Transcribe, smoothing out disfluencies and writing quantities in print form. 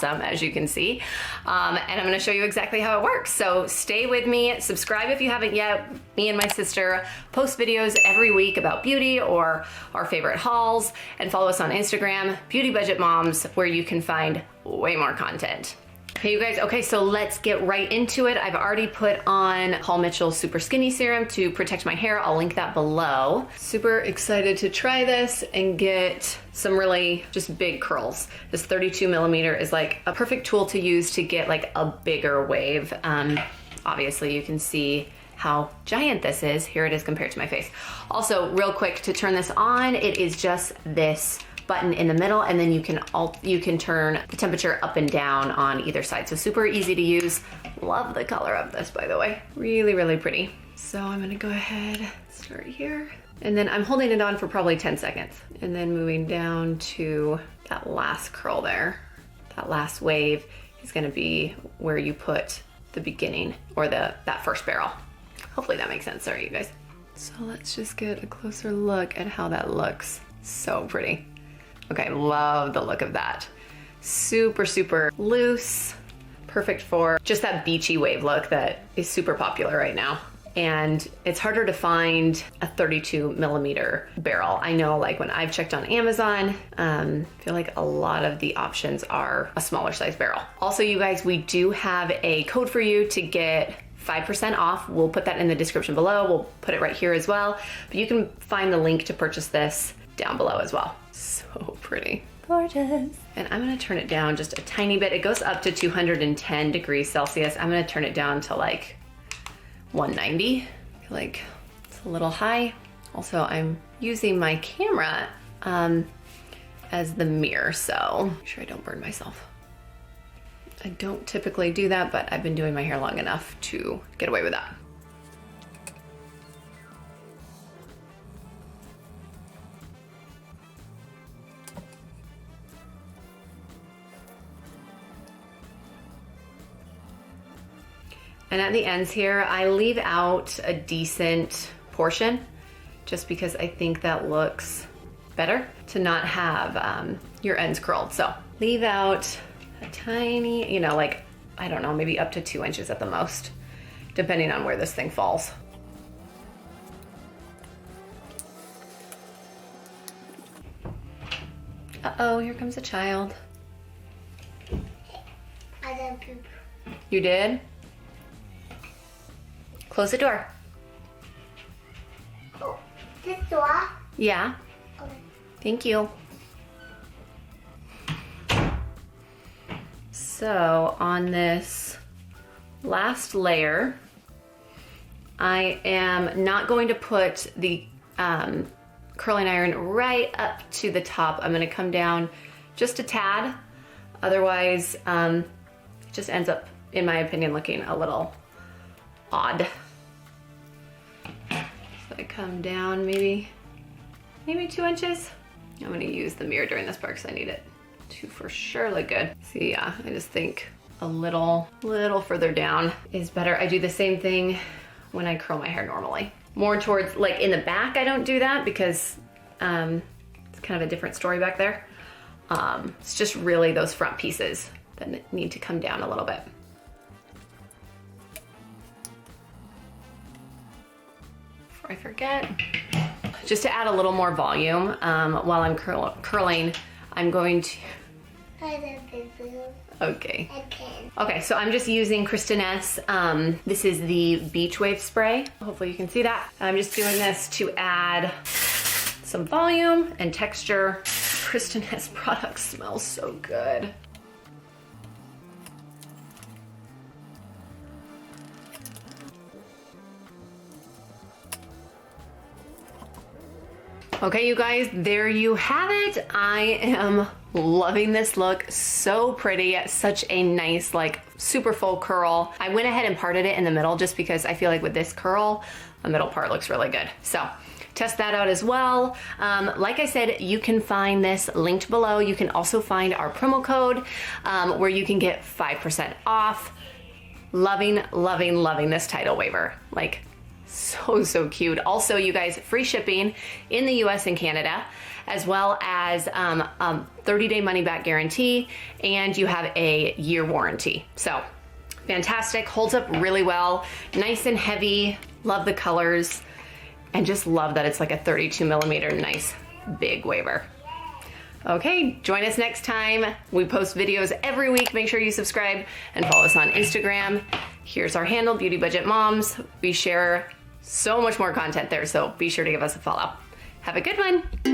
awesome, as you can see. And I'm gonna show you exactly how it works. So stay with me, subscribe if you haven't yet. Me and my sister post videos every week about beauty or our favorite hauls, and follow us on Instagram, Beauty Budget Moms, where you can find way more content. Hey you guys, okay, so let's get right into it. I've already put on Paul Mitchell's Super Skinny Serum to protect my hair. I'll link that below. Super excited to try this and get some really just big curls. This 32 millimeter is like a perfect tool to use to get like a bigger wave. Obviously you can see how giant this is. Here it is compared to my face. Also, real quick, to turn this on, it is just this button in the middle, and then you can turn the temperature up and down on either side. So super easy to use. Love the color of this, by the way. Really, really pretty. So I'm gonna go ahead, start here. And then I'm holding it on for probably 10 seconds. And then moving down to that last curl there. That last wave is gonna be where you put the beginning or that first barrel. Hopefully that makes sense. Sorry, you guys. So let's just get a closer look at how that looks. So pretty. Okay, love the look of that. Super, super loose. Perfect for just that beachy wave look that is super popular right now. And it's harder to find a 32 millimeter barrel. I know, like when I've checked on Amazon, I feel like a lot of the options are a smaller size barrel. Also, you guys, we do have a code for you to get 5% off. We'll put that in the description below. We'll put it right here as well. But you can find the link to purchase this down below as well. So pretty. Gorgeous. And I'm gonna turn it down just a tiny bit. It goes up to 210 degrees Celsius. I'm gonna turn it down to like 190. I feel like it's a little high. Also, I'm using my camera as the mirror, so make sure I don't burn myself. I don't typically do that, but I've been doing my hair long enough to get away with that. And at the ends here, I leave out a decent portion just because I think that looks better to not have your ends curled. So leave out a tiny, you know, like, I don't know, maybe up to 2 inches at the most, depending on where this thing falls. Uh-oh, here comes a child. I did poop. You did? Close the door. Oh, this door? Yeah. Okay. Thank you. So on this last layer, I am not going to put the curling iron right up to the top. I'm gonna come down just a tad. Otherwise, it just ends up, in my opinion, looking a little odd. So I come down maybe 2 inches. I'm gonna use the mirror during this part because I need it to for sure look good. See, yeah, I just think a little further down is better. I do the same thing when I curl my hair normally. More towards, like in the back, I don't do that because it's kind of a different story back there. It's just really those front pieces that need to come down a little bit. Before I forget, just to add a little more volume while I'm curling, I'm going to... I did poop. Okay. Okay. Okay, so I'm just using Kristen S. This is the Beach Wave Spray. Hopefully you can see that. I'm just doing this to add some volume and texture. Kristen S products smell so good. Okay, you guys, there you have it. I am loving this look. So pretty. Such a nice, like, super full curl. I went ahead and parted it in the middle just because I feel like with this curl, the middle part looks really good. So test that out as well. Like I said, you can find this linked below. You can also find our promo code where you can get 5% off. Loving, loving, loving this Tidal Waver. Like, So cute. Also, you guys, free shipping in the US and Canada, as well as 30-day money-back guarantee, and you have a year warranty. So fantastic, holds up really well, nice and heavy, love the colors, and just love that it's like a 32 millimeter nice big waver. Okay, join us next time. We post videos every week. Make sure you subscribe and follow us on Instagram. Here's our handle, Beauty Budget Moms. We share so much more content there, so be sure to give us a follow. Have a good one.